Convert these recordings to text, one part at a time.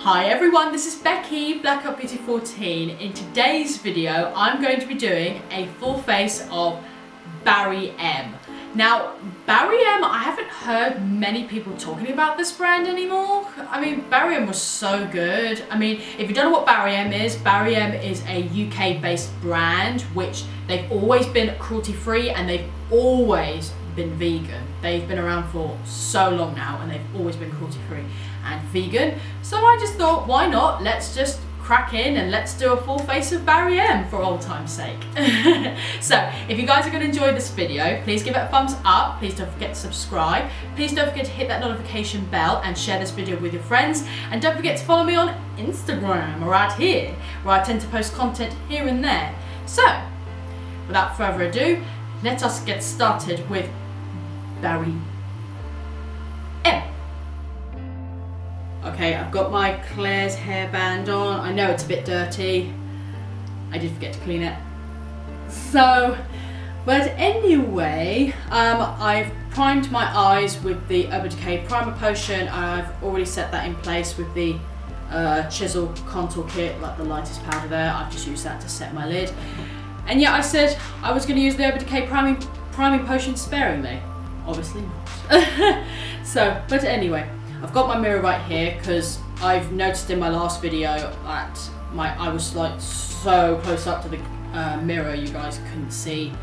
Hi everyone, this is Becky, Black Up Beauty 14. In today's video, I'm going to be doing a full face of BarryM. Now, BarryM, I haven't heard many people talking about this brand anymore. I mean, BarryM was so good. I mean, if you don't know what BarryM is a UK-based brand, which they've always been cruelty-free and they've always been vegan. They've been around for so long now and they've always been cruelty-free and vegan. So I just thought, why not? Let's just crack in and let's do a full face of BarryM for old time's sake. So if you guys are going to enjoy this video, please give it a thumbs up. Please don't forget to subscribe. Please don't forget to hit that notification bell and share this video with your friends. And don't forget to follow me on Instagram right here, where I tend to post content here and there. So without further ado, let us get started with BarryM. Okay, I've got my Claire's hairband on. I know it's a bit dirty. I did forget to clean it. So, but anyway, I've primed my eyes with the Urban Decay Primer Potion. I've already set that in place with the chisel contour kit, like the lightest powder there. I've just used that to set my lid. And yeah, I said I was going to use the Urban Decay priming potion sparingly. Obviously not. So, but anyway, I've got my mirror right here because I've noticed in my last video that I was like so close up to the mirror you guys couldn't see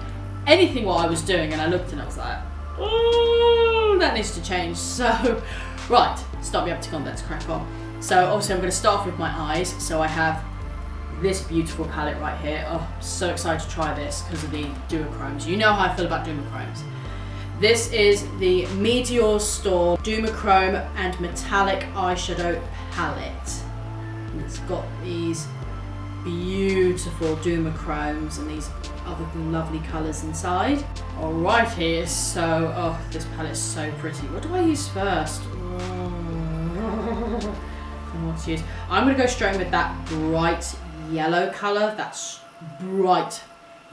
anything what I was doing, and I looked and I was like, oh, that needs to change. So, right, stop me up to come, let's crack on. So obviously I'm going to start off with my eyes. So I have this beautiful palette right here. Oh, I'm so excited to try this because of the duochromes. You know how I feel about duochromes. This is the Meteor Store Duochrome and Metallic Eyeshadow Palette. And it's got these beautiful duochromes and these other lovely colours inside. Alrighty, so, oh, this palette is so pretty. What do I use first? What to use? I'm going to go straight with that bright yellow colour. That's bright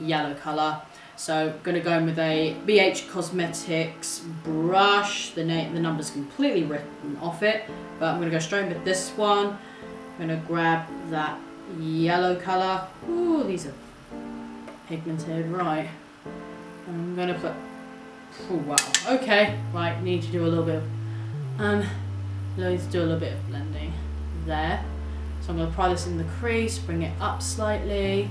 yellow colour. So I'm going to go in with a BH Cosmetics brush. The number's completely written off it, but I'm going to go straight in with this one. I'm going to grab that yellow colour. Ooh, these are pigmented, right. I'm going to put, oh wow, okay, right, need to do a little bit of, let's do a little bit of blending there. So I'm going to apply this in the crease, bring it up slightly.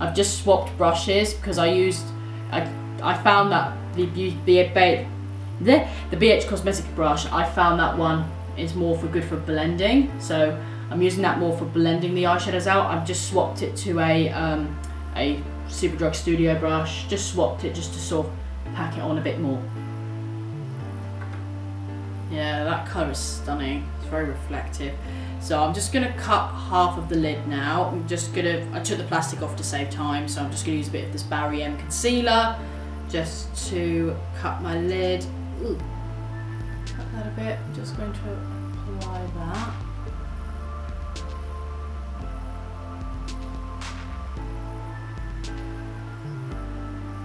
I've just swapped brushes because I found that the BH Cosmetic brush, I found that one is more good for blending. So I'm using that more for blending the eyeshadows out. I've just swapped it to a Superdrug Studio brush. Just swapped it just to sort of pack it on a bit more. Yeah, that colour is stunning. It's very reflective. So I'm just going to cut half of the lid now. I took the plastic off to save time, so I'm just going to use a bit of this BarryM concealer just to cut my lid. Ooh, cut that a bit. I'm just going to apply that.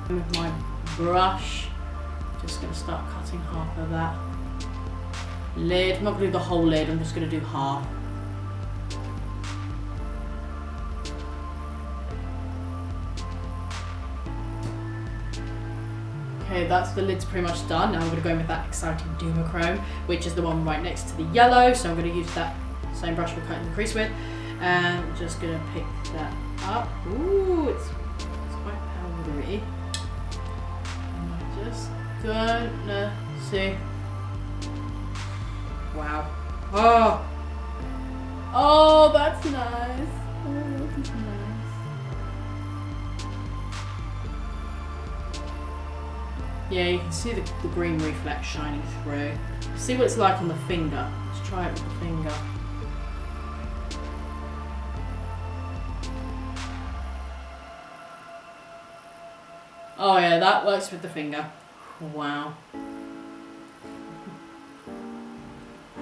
With my brush, just going to start cutting half of that lid. I'm not going to do the whole lid, I'm just going to do half. Okay, that's the lid's pretty much done. Now I'm going to go in with that exciting duochrome, which is the one right next to the yellow. So I'm going to use that same brush we're cutting the crease with. And I'm just going to pick that up. Ooh, it's quite powdery. I'm just gonna see. Wow. Oh! Oh, that's nice. Oh, that's nice. Yeah, you can see the green reflex shining through. See what it's like on the finger. Let's try it with the finger. Oh yeah, that works with the finger. Wow.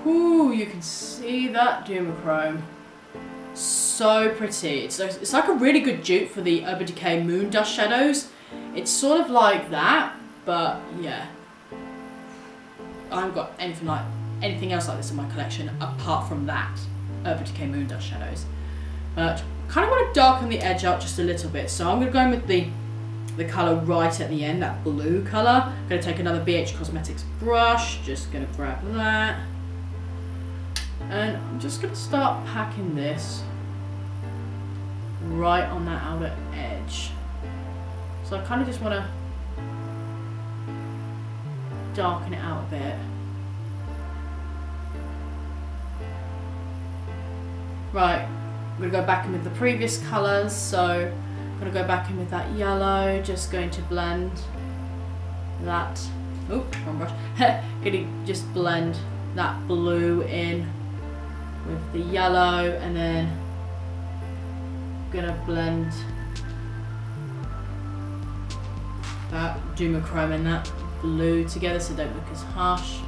Ooh, you can see that duochrome. So pretty. It's like a really good dupe for the Urban Decay Moon Dust shadows. It's sort of like that, But yeah, I haven't got anything else like this in my collection apart from that Urban Decay Moon Dust shadows. But kind of want to darken the edge out just a little bit, so I'm going to go in with the colour right at the end, that blue colour. I'm going to take another BH Cosmetics brush, just going to grab that. And I'm just going to start packing this right on that outer edge. So I kind of just want to darken it out a bit. Right, I'm going to go back in with the previous colours, so I'm going to go back in with that yellow, just going to blend that, oh, wrong brush, going to just blend that blue in with the yellow, and then I'm going to blend that Dumachrome and that blue together so they don't look as harsh.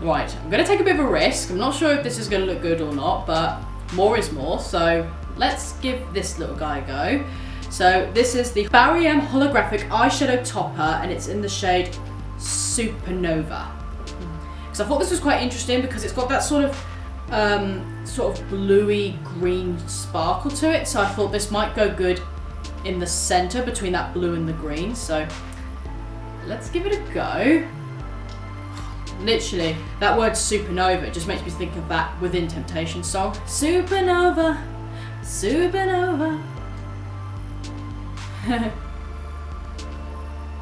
Right, I'm going to take a bit of a risk. I'm not sure if this is going to look good or not, but more is more, so let's give this little guy a go. So this is the BarryM Holographic Eyeshadow Topper, and it's in the shade Supernova. Because I thought this was quite interesting because it's got that sort of bluey green sparkle to it, so I thought this might go good in the center between that blue and the green. So let's give it a go. Literally, that word supernova, it just makes me think of that Within Temptation song. Supernova, supernova.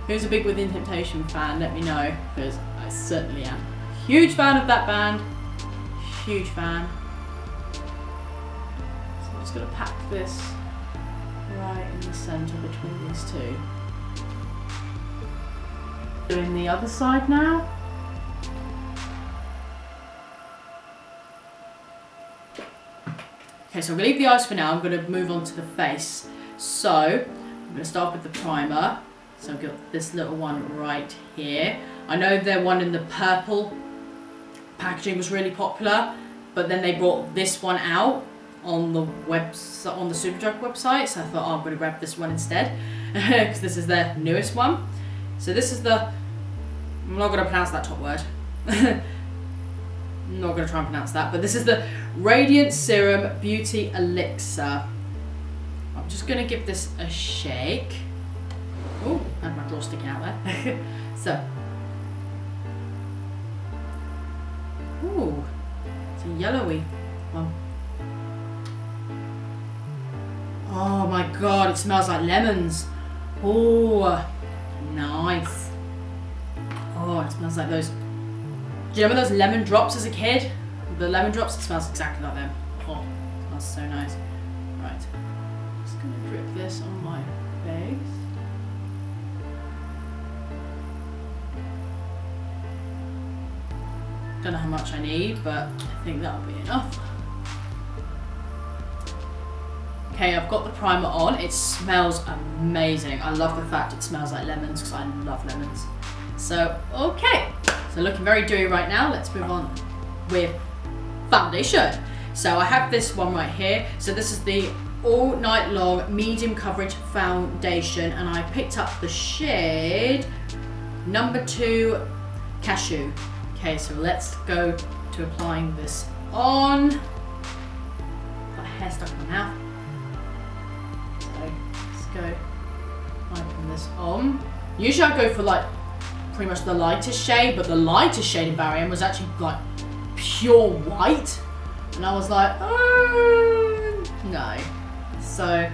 Who's a big Within Temptation fan? Let me know, because I certainly am. Huge fan of that band. Huge fan. So I'm just going to pack this right in the centre between these two. Doing the other side now. Okay, so I'm going to leave the eyes for now. I'm going to move on to the face. So I'm going to start with the primer. So I've got this little one right here. I know the one in the purple packaging was really popular, but then they brought this one out on the Superdrug website, so I thought, oh, I'm going to grab this one instead because this is their newest one. So this is the, I'm not going to pronounce that top word. I'm not going to try and pronounce that, but this is the Radiance Serum Beauty Elixir. I'm just going to give this a shake. Oh, I had my drawer sticking out there. So, ooh, it's a yellowy one. Oh my god, it smells like lemons. Oh, nice. Oh, it smells like those. Do you remember those lemon drops as a kid? The lemon drops, it smells exactly like them. Oh, it smells so nice. Right, just gonna drip this on my face. Don't know how much I need, but I think that'll be enough. Okay, I've got the primer on. It smells amazing. I love the fact it smells like lemons because I love lemons. So, okay. So looking very dewy right now. Let's move on with foundation. So I have this one right here. So this is the All Night Long Medium Coverage Foundation, and I picked up the shade number 2 Cashew. Okay, so let's go to applying this on. Got hair stuck in my mouth. So let's go wiping this on. Usually I go for like pretty much the lightest shade, but the lightest shade in BarryM was actually like pure white. And I was like, oh, no. So,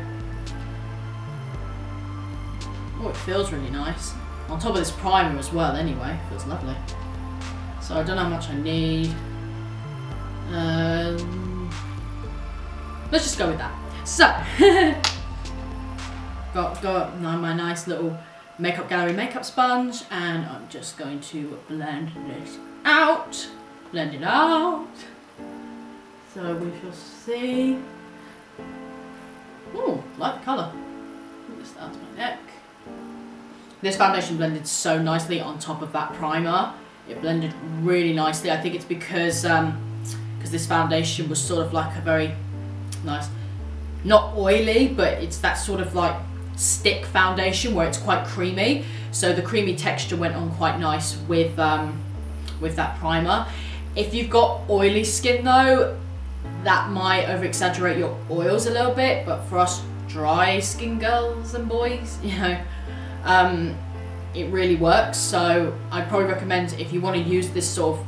oh, it feels really nice. On top of this primer as well anyway, feels lovely. So I don't know how much I need. Let's just go with that. So, got my nice little Makeup Gallery makeup sponge, and I'm just going to blend this out. Blend it out. So we shall see. Ooh, like the colour. This down to my neck. This foundation blended so nicely on top of that primer. It blended really nicely. I think it's because this foundation was sort of like a very nice, not oily, but it's that sort of like stick foundation where it's quite creamy. so the creamy texture went on quite nice with that primer. If you've got oily skin though, that might over exaggerate your oils a little bit, but for us dry skin girls and boys, you know, it really works. So I'd probably recommend, if you want to use this sort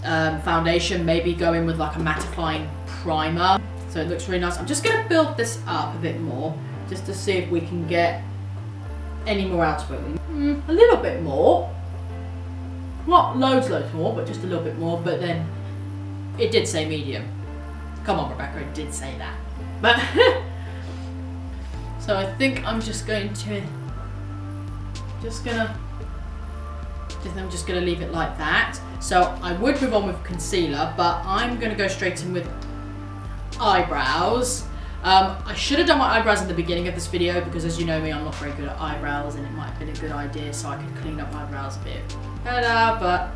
of foundation, maybe go in with like a mattifying primer, so it looks really nice. I'm just going to build this up a bit more just to see if we can get any more out of it. A little bit more, not loads more, but just a little bit more. But then it did say medium. Come on, Rebecca, it did say that. But so I think I'm just going to I'm just gonna leave it like that. So I would move on with concealer, but I'm gonna go straight in with eyebrows. I should have done my eyebrows in the beginning of this video because, as you know me, I'm not very good at eyebrows, and it might have been a good idea so I could clean up my eyebrows a bit better, but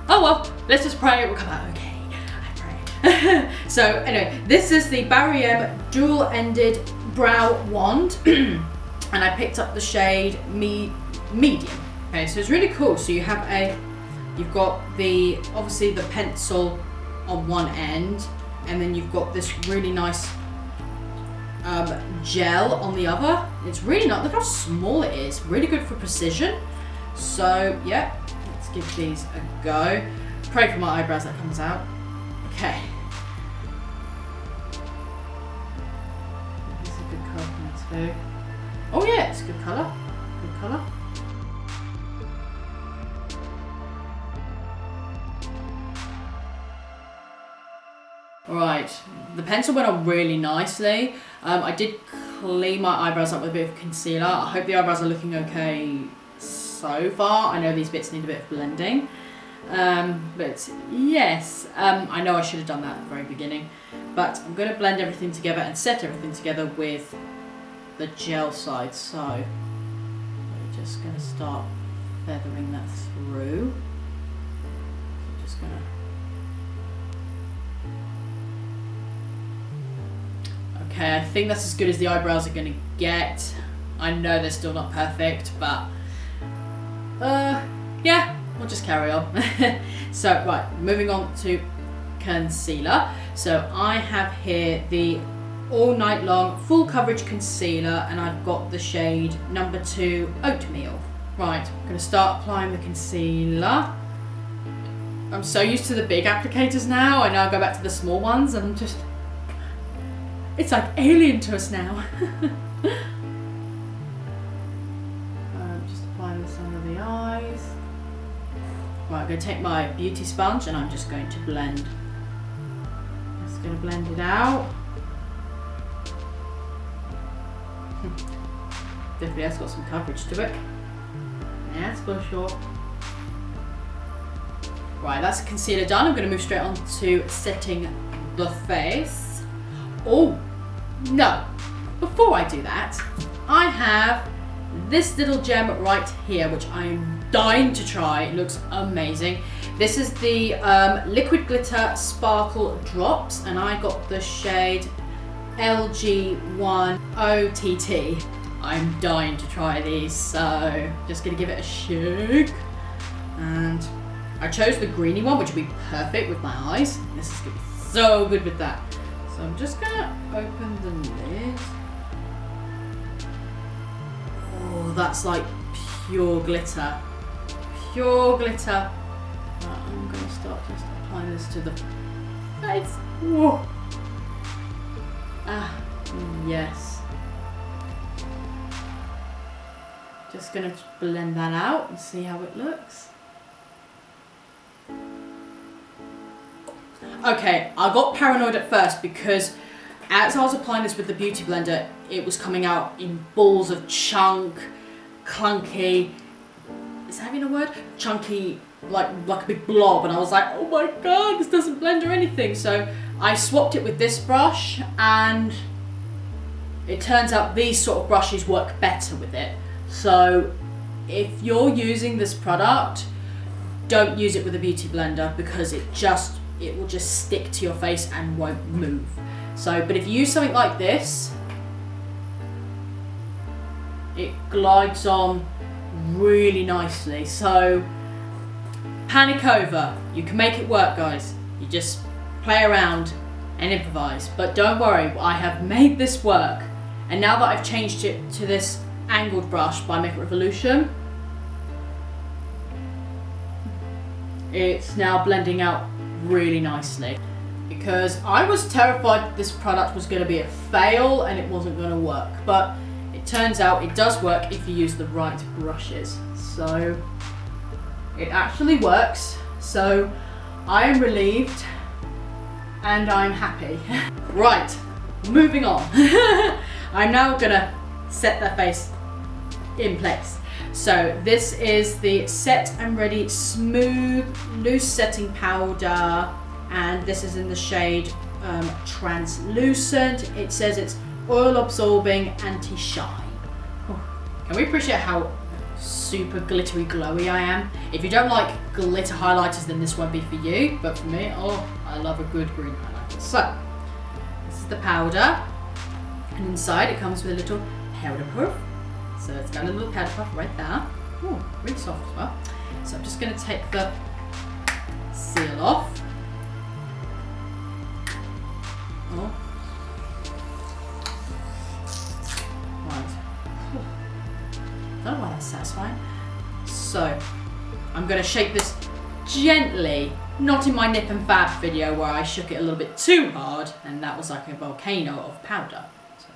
oh well, let's just pray it will come out okay. I pray. So anyway, this is the BarryM dual-ended brow wand and I picked up the shade medium. Okay, so it's really cool. So you've got obviously the pencil on one end, and then you've got this really nice gel on the other. It's really nice. Look how small it is. Really good for precision. So yeah, let's give these a go. Pray for my eyebrows that comes out. Okay. This is a good colour too. Oh yeah, it's a good colour. Good colour. Right, the pencil went on really nicely. I did clean my eyebrows up with a bit of concealer. I hope the eyebrows are looking okay so far. I know these bits need a bit of blending. But yes, I know I should have done that at the very beginning. But I'm going to blend everything together and set everything together with the gel side. So we're just going to start feathering that through. So just going to... Okay, I think that's as good as the eyebrows are going to get. I know they're still not perfect, but yeah, we'll just carry on. So, right, moving on to concealer. So I have here the All Night Long Full Coverage Concealer, and I've got the shade number 2 Oatmeal. Right, I'm going to start applying the concealer. I'm so used to the big applicators now, I now go back to the small ones, and I'm just... It's like alien to us now. Just applying this under the eyes. Right, I'm going to take my beauty sponge and I'm just going to blend. Just going to blend it out. Definitely has got some coverage to it. That's for sure. Right, that's the concealer done. I'm going to move straight on to setting the face. Oh, no. Before I do that, I have this little gem right here, which I'm dying to try. It looks amazing. This is the Liquid Glitter Sparkle Drops, and I got the shade LG1 OTT. I'm dying to try these, so just gonna give it a shake. And I chose the greeny one, which would be perfect with my eyes. This is gonna be so good with that. So I'm just gonna open the lid. Oh, that's like pure glitter. Pure glitter. Right, I'm gonna start just applying this to the face. Whoa. Ah, yes. Just gonna blend that out and see how it looks. Okay, I got paranoid at first because as I was applying this with the beauty blender, it was coming out in balls of chunk, clunky, is that even a word? Chunky, like a big blob, and I was like, oh my god, this doesn't blend or anything. So I swapped it with this brush, and it turns out these sort of brushes work better with it. So if you're using this product, don't use it with a beauty blender because it will just stick to your face and won't move. So, but if you use something like this, it glides on really nicely. So panic over, you can make it work, guys. You just play around and improvise, but don't worry, I have made this work. And now that I've changed it to this angled brush by Makeup Revolution, it's now blending out really nicely. Because I was terrified this product was going to be a fail and it wasn't going to work, but it turns out it does work if you use the right brushes. So it actually works, so I am relieved and I'm happy. Right, moving on. I'm now gonna set that face in place. So this is the Set and Ready Smooth Loose Setting Powder, and this is in the shade Translucent. It says it's oil absorbing anti-shine. Can we appreciate how super glittery glowy I am? If you don't like glitter highlighters, then this won't be for you, but for me, oh, I love a good green highlighter. So this is the powder, and inside it comes with a little powder puff. So it's got a little powder puff right there. Oh, really soft as well. So I'm just going to take the seal off. Oh. Right. I don't know why that's satisfying. So I'm going to shake this gently, not in my Nip and Fab video where I shook it a little bit too hard and that was like a volcano of powder. So,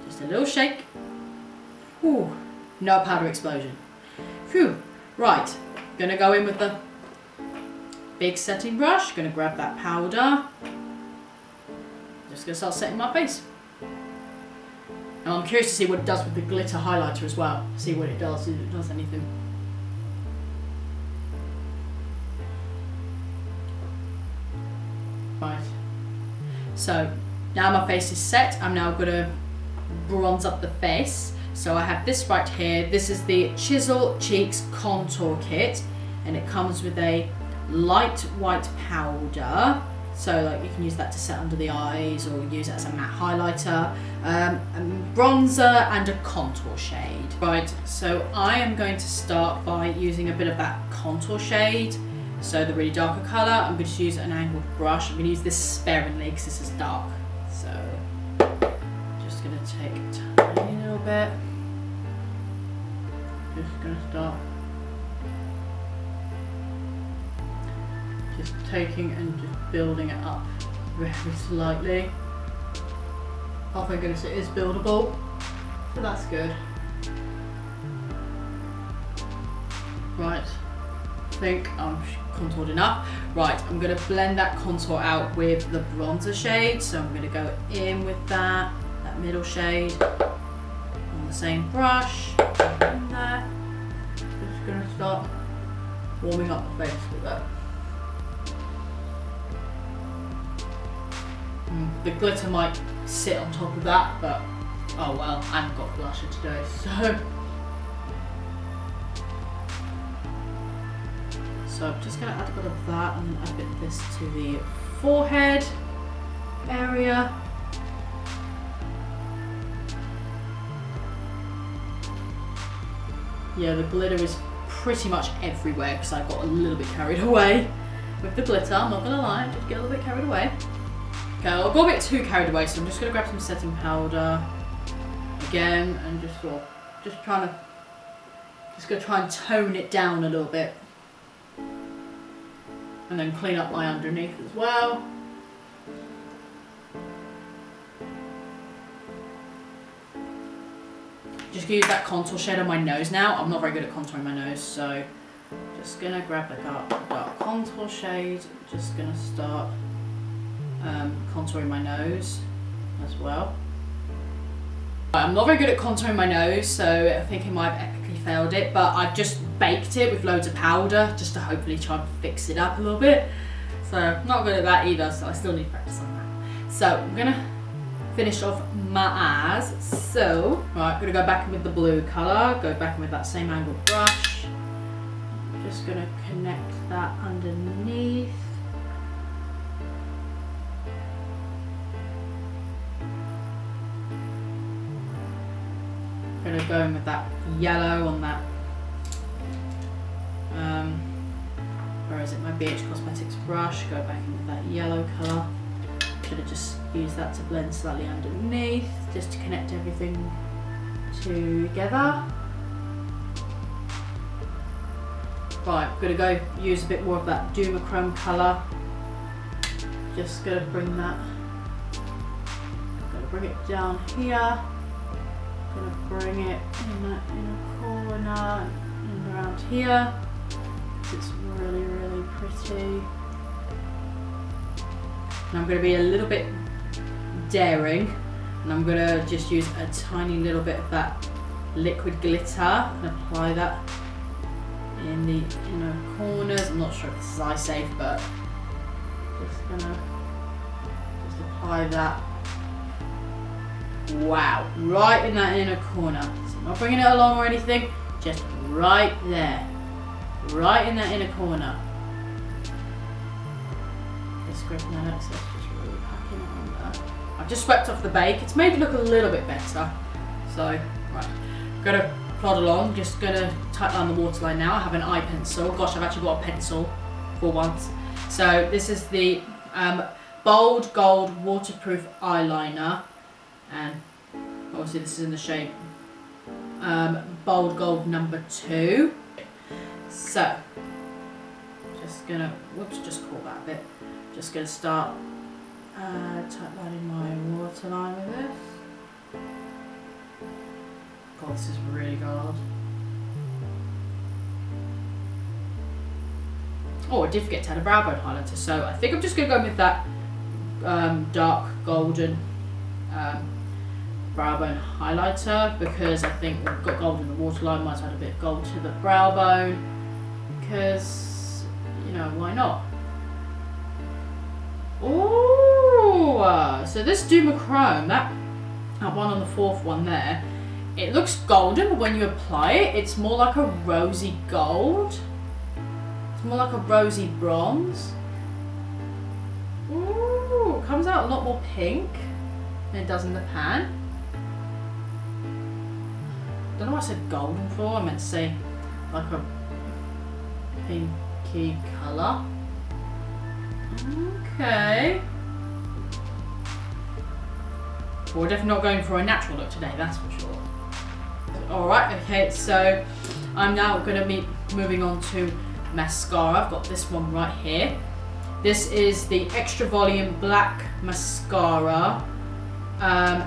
just a little shake. Ooh, no powder explosion. Phew. Right, gonna go in with the big setting brush, gonna grab that powder. Just gonna start setting my face. Now I'm curious to see what it does with the glitter highlighter as well. See what it does, if it does anything. Right. So now my face is set, I'm now gonna bronze up the face. So I have this right here. This is the Chisel Cheeks Contour Kit, and it comes with a light white powder. So like you can use that to set under the eyes or use it as a matte highlighter, a bronzer and a contour shade. Right, so I am going to start by using a bit of that contour shade. So the really darker colour, I'm going to use an angled brush. I'm going to use this sparingly because this is dark. So just going to take a tiny little bit. Just going to start just taking and just building it up very slightly. Oh my goodness, it is buildable, so that's good. Right, I think I'm contoured enough. Right, I'm going to blend that contour out with the bronzer shade, so I'm going to go in with that middle shade on the same brush. In there. Just going to start warming up the face with that. The glitter might sit on top of that, but oh well, I haven't got blusher today, so I'm just going to add a bit of that and then add a bit of this to the forehead area. Yeah, the glitter is pretty much everywhere because I got a little bit carried away with the glitter, I'm not going to lie, I did get a little bit carried away. Okay, I got a bit too carried away, so I'm just going to grab some setting powder again and just going to try and tone it down a little bit. And then clean up my underneath as well. Just gonna use that contour shade on my nose now. I'm not very good at contouring my nose, so just going to grab the dark contour shade. Just going to start contouring my nose as well. I'm not very good at contouring my nose, so I think I might have epically failed it, but I've just baked it with loads of powder just to hopefully try and fix it up a little bit. So not good at that either, so I still need practice on that. So I'm gonna finish off my eyes. So, right, I'm gonna go back in with the blue colour, go back in with that same angled brush. I'm just gonna connect that underneath. I'm going to go in with that yellow on that, where is it, my BH Cosmetics brush, go back in with that yellow colour. Should have just used that to blend slightly underneath, just to connect everything together. Right, I'm going to go use a bit more of that Duochrome colour. Just going to bring that, going to bring it down here. Going to bring it in that inner corner and around here. It's really, really pretty. And I'm going to be a little bit daring, and I'm going to just use a tiny little bit of that liquid glitter and apply that in the inner corners. I'm not sure if this is eye safe, but just gonna apply that. Wow, right in that inner corner. So I'm not bringing it along or anything, just right there, right in that inner corner. Just gripping that excess, just really packing it on there. I've just swept off the bake. It's made it look a little bit better. So, right, gonna plod along, just gonna tightline the waterline now. I have an eye pencil. Gosh, I've actually got a pencil for once. So this is the Bold Gold Waterproof Eyeliner, and obviously this is in the shade Bold Gold number 2. So, just gonna, whoops, just caught that bit. Just gonna start tightlining my waterline with this. God, this is really gold. Oh, I did forget to add a brow bone highlighter, so I think I'm just going to go with that dark golden brow bone highlighter, because I think we've got gold in the waterline, might as well add a bit of gold to the brow bone, because, you know, why not? Oh, so this Duochrome, that one on the 4th one there, it looks golden, but when you apply it, it's more like a rosy gold. It's more like a rosy bronze. Ooh, it comes out a lot more pink than it does in the pan. Don't know what I said golden for. I meant to say like a pinky colour. Okay. Well, we're definitely not going for a natural look today, that's for sure. Alright, okay, so I'm now going to be moving on to mascara. I've got this one right here. This is the Extra Volume Black Mascara, and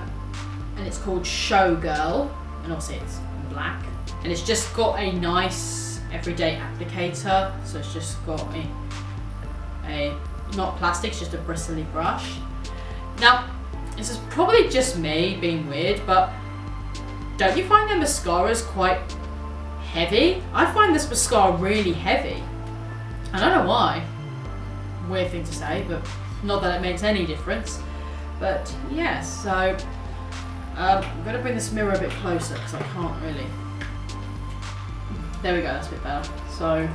it's called Showgirl, and obviously it's black. And it's just got a nice everyday applicator, so it's just got a not plastic, it's just a bristly brush. Now, this is probably just me being weird, but don't you find their mascaras quite heavy? I find this mascara really heavy. I don't know why. Weird thing to say, but not that it makes any difference. But yeah, so I'm going to bring this mirror a bit closer because I can't really. There we go, that's a bit better. So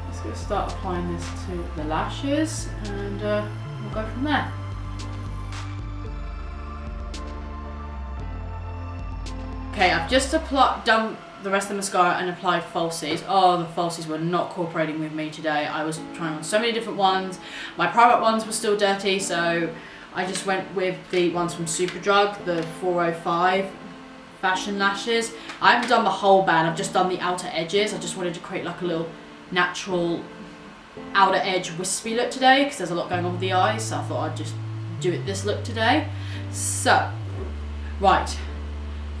let's go start applying this to the lashes, and we'll go from there. Okay, I've just done the rest of the mascara and applied falsies. Oh, the falsies were not cooperating with me today. I was trying on so many different ones. My private ones were still dirty, so I just went with the ones from Superdrug, the 405 Fashion Lashes. I haven't done the whole band, I've just done the outer edges. I just wanted to create like a little natural outer edge wispy look today, because there's a lot going on with the eyes, so I thought I'd just do it this look today. So, right.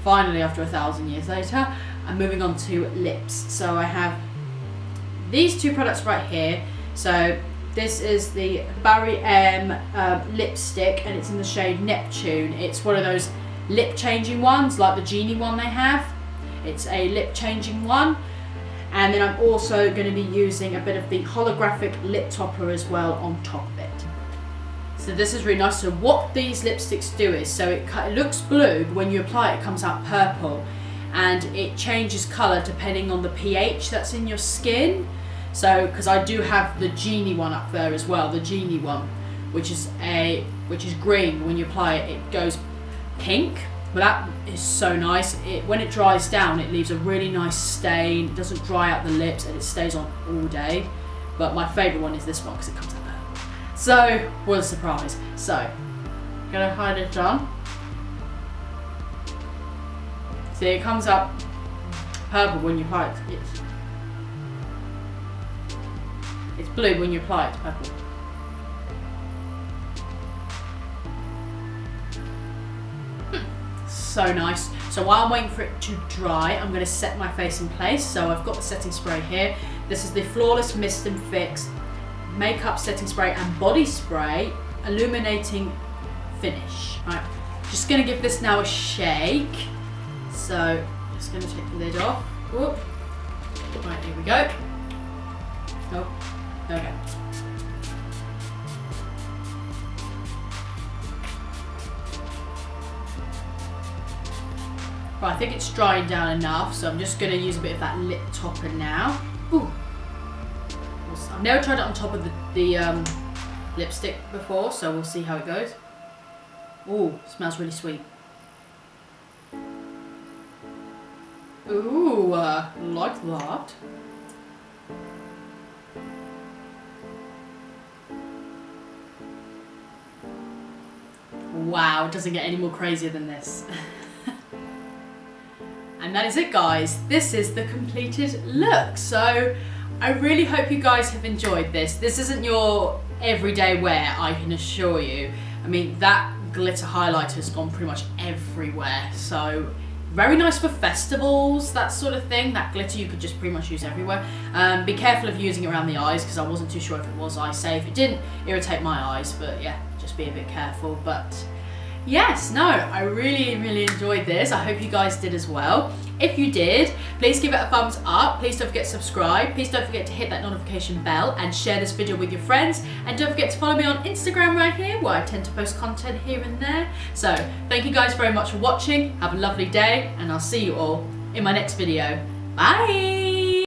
Finally, after 1,000 years later, I'm moving on to lips. So I have these two products right here. So this is the BarryM lipstick, and it's in the shade Neptune. It's one of those lip changing ones, like the Genie one they have. It's a lip changing one. And then I'm also going to be using a bit of the holographic lip topper as well on top of it. So this is really nice. So what these lipsticks do is, so it looks blue, but when you apply it, it comes out purple, and it changes colour depending on the pH that's in your skin. So, because I do have the Genie one up there as well, the Genie one, which is green. When you apply it, it goes pink. But that is so nice. When it dries down, it leaves a really nice stain. It doesn't dry out the lips and it stays on all day. But my favourite one is this one because it comes out there. So, what a surprise. So, I'm going to hide it on. See, it comes up purple when you apply it. It's blue when you apply it to purple. So nice. So while I'm waiting for it to dry, I'm going to set my face in place. So I've got the setting spray here. This is the Flawless Mist and Fix Makeup Setting Spray and Body Spray Illuminating Finish. Right, just going to give this now a shake. So just going to take the lid off. Whoop. Right, here we go. Oh, there we go. Right, I think it's drying down enough, so I'm just going to use a bit of that lip topper now. Ooh. I've never tried it on top of the lipstick before, so we'll see how it goes. Ooh, smells really sweet. Ooh, like that. Wow, it doesn't get any more crazier than this. And that is it, guys. This is the completed look. So I really hope you guys have enjoyed this. This isn't your everyday wear, I can assure you. I mean, that glitter highlighter has gone pretty much everywhere. So very nice for festivals, that sort of thing. That glitter you could just pretty much use everywhere. Be careful of using it around the eyes because I wasn't too sure if it was eye safe. It didn't irritate my eyes, but yeah, just be a bit careful. But yes, no, I really enjoyed this. I hope you guys did as well. If you did, please give it a thumbs up. Please don't forget to subscribe. Please don't forget to hit that notification bell and share this video with your friends. And don't forget to follow me on Instagram right here, where I tend to post content here and there. So thank you guys very much for watching. Have a lovely day, and I'll see you all in my next video. Bye!